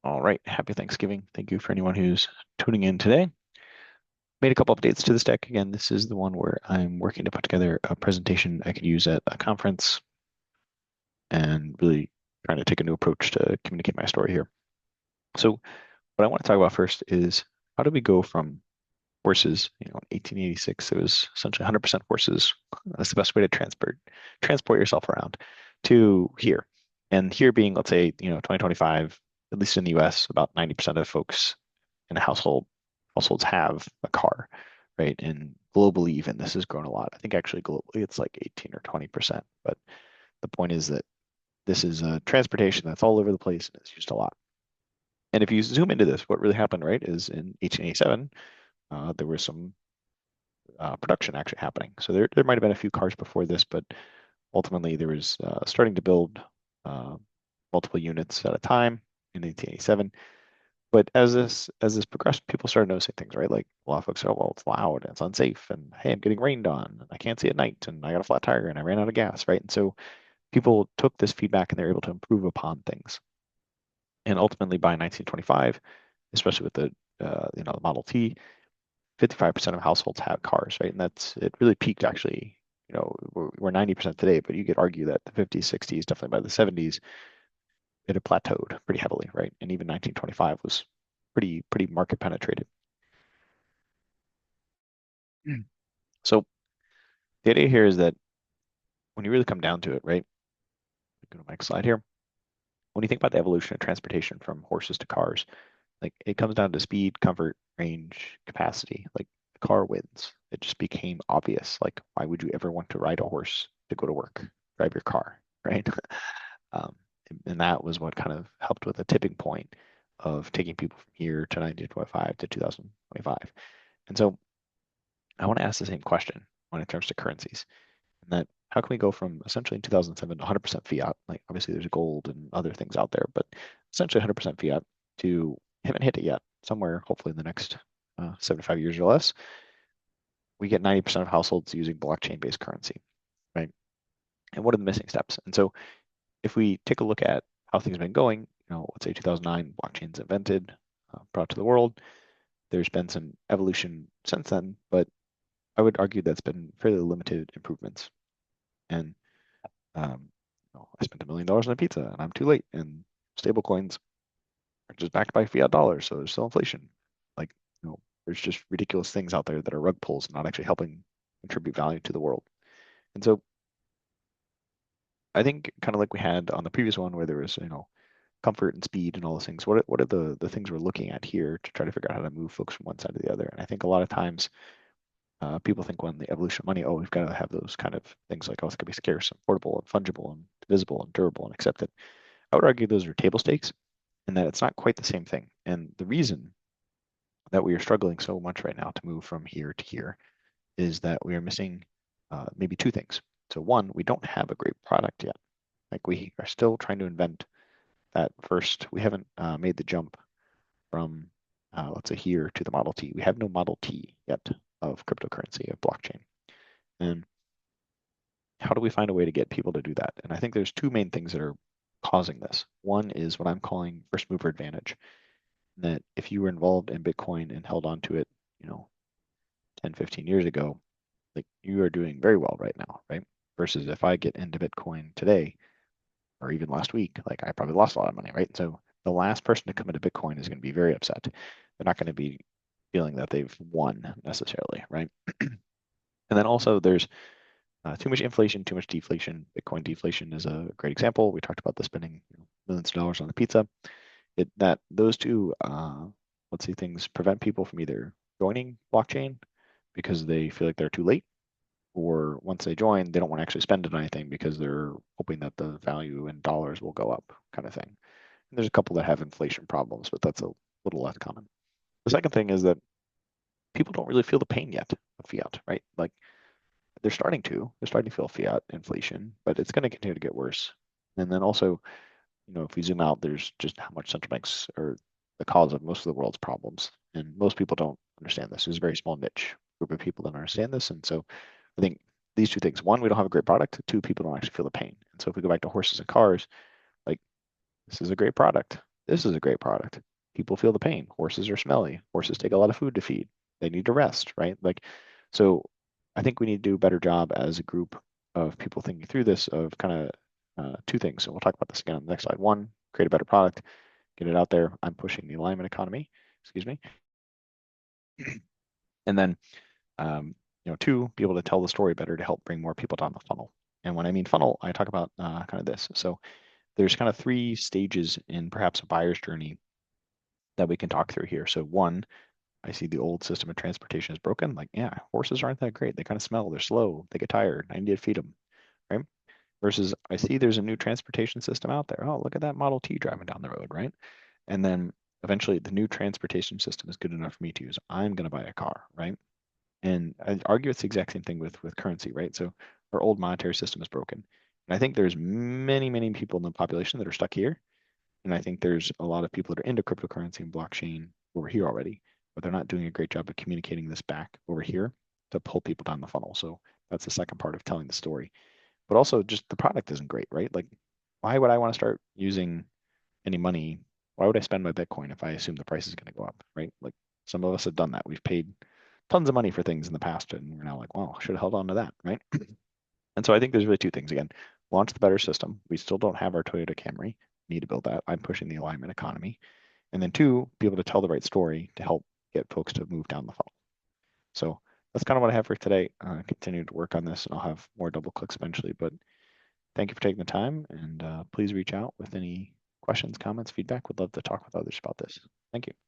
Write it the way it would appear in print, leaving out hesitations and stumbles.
All right, happy Thanksgiving. Thank you for anyone who's tuning in today. Made a couple updates to this deck. Again, this is the one where I'm working to put together a presentation I could use at a conference and really trying to take a new approach to communicate my story here. So what I want to talk about first is how do we go from horses, in 1886, it was essentially 100% horses. That's the best way to transport yourself around to here. And here being, let's say, 2025, at least in the US, about 90% of folks in a households have a car, right? And globally, even this has grown a lot. I think actually globally it's like 18 or 20%. But the point is that this is a transportation that's all over the place and it's used a lot. And if you zoom into this, what really happened, right, is in 1887, there was some production actually happening. So there might have been a few cars before this, but ultimately there was starting to build uh, multiple units at a time in 1887. But as this progressed, people started noticing things, right? Like a lot of folks said, oh, well, it's loud and it's unsafe, and hey, I'm getting rained on, and I can't see at night, and I got a flat tire, and I ran out of gas, right? And so people took this feedback and they're able to improve upon things. And ultimately, by 1925, especially with the Model T, 55% of households have cars, right? And it really peaked actually. We're 90% today, but you could argue that the 50s, 60s, definitely by the 70s, it had plateaued pretty heavily, right? And even 1925 was pretty market penetrated. Mm. So the idea here is that when you really come down to it, right? Go to the next slide here. When you think about the evolution of transportation from horses to cars, like it comes down to speed, comfort, range, capacity. Like the car wins. It just became obvious. Like, why would you ever want to ride a horse to go to work? Drive your car, right? Um, and that was what kind of helped with a tipping point of taking people from here to 1925 to 2025. And so I want to ask the same question when it comes to currencies. And that how can we go from essentially in 2007 to 100% fiat? Like obviously there's gold and other things out there, but essentially 100% fiat to haven't hit it yet. Somewhere hopefully in the next 75 years or less, we get 90% of households using blockchain-based currency, right? And what are the missing steps? And so if we take a look at how things have been going, let's say 2009, blockchain's invented, brought to the world. There's been some evolution since then, but I would argue that's been fairly limited improvements. And I spent $1 million on a pizza and I'm too late. And stable coins are just backed by fiat dollars, so there's still inflation. Like, there's just ridiculous things out there that are rug pulls and not actually helping contribute value to the world. And so I think kind of like we had on the previous one where there was, comfort and speed and all those things. What are the things we're looking at here to try to figure out how to move folks from one side to the other? And I think a lot of times people think when the evolution of money, oh, we've got to have those kind of things like, oh, it's going to be scarce and portable and fungible and divisible and durable and accepted. I would argue those are table stakes and that it's not quite the same thing. And the reason that we are struggling so much right now to move from here to here is that we are missing maybe two things. So one, we don't have a great product yet. Like we are still trying to invent that first. We haven't made the jump from let's say here to the Model T. We have no Model T yet of cryptocurrency, of blockchain. And how do we find a way to get people to do that? And I think there's two main things that are causing this. One is what I'm calling first mover advantage. That if you were involved in Bitcoin and held on to it, 10, 15 years ago, like you are doing very well right now, right? Versus if I get into Bitcoin today or even last week, like I probably lost a lot of money, right? So the last person to come into Bitcoin is going to be very upset. They're not going to be feeling that they've won necessarily, right? And then also there's too much inflation, too much deflation. Bitcoin deflation is a great example. We talked about the spending millions of dollars on the pizza. That those two, let's say, things prevent people from either joining blockchain because they feel like they're too late, or once they join, they don't want to actually spend it on anything because they're hoping that the value in dollars will go up, kind of thing. And there's a couple that have inflation problems, but that's a little less common. The second thing is that people don't really feel the pain yet of fiat, right? Like they're starting to feel fiat inflation, but it's going to continue to get worse. And then also, if we zoom out, there's just how much central banks are the cause of most of the world's problems. And most people don't understand this. There's a very small niche group of people that understand this. And so I think these two things, one, we don't have a great product. Two, people don't actually feel the pain. And so if we go back to horses and cars, like this is a great product. this is a great product. People feel the pain. Horses are smelly. Horses take a lot of food to feed. They need to rest, right? Like, so I think we need to do a better job as a group of people thinking through this of kind of two things. So we'll talk about this again on the next slide. One, create a better product, get it out there. I'm pushing the alignment economy, excuse me. And then, two, be able to tell the story better to help bring more people down the funnel. And when I mean funnel, I talk about kind of this. So there's kind of three stages in perhaps a buyer's journey that we can talk through here. So one, I see the old system of transportation is broken. Like, yeah, horses aren't that great. They kind of smell. They're slow. They get tired. I need to feed them, right? Versus I see there's a new transportation system out there. Oh, look at that Model T driving down the road, right? And then eventually the new transportation system is good enough for me to use. I'm going to buy a car, right? And I argue it's the exact same thing with currency, right? So our old monetary system is broken. And I think there's many, many people in the population that are stuck here. And I think there's a lot of people that are into cryptocurrency and blockchain over here already, but they're not doing a great job of communicating this back over here to pull people down the funnel. So that's the second part of telling the story. But also just the product isn't great, right? Like, why would I want to start using any money? Why would I spend my Bitcoin if I assume the price is going to go up, right? Like some of us have done that. We've paid tons of money for things in the past, and we're now like, well, I should have held on to that, right? And so I think there's really two things. Again, launch the better system. We still don't have our Toyota Camry. Need to build that. I'm pushing the alignment economy. And then two, be able to tell the right story to help get folks to move down the funnel. So that's kind of what I have for today. Continue to work on this, and I'll have more double clicks eventually. But thank you for taking the time, and please reach out with any questions, comments, feedback. Would love to talk with others about this. Thank you.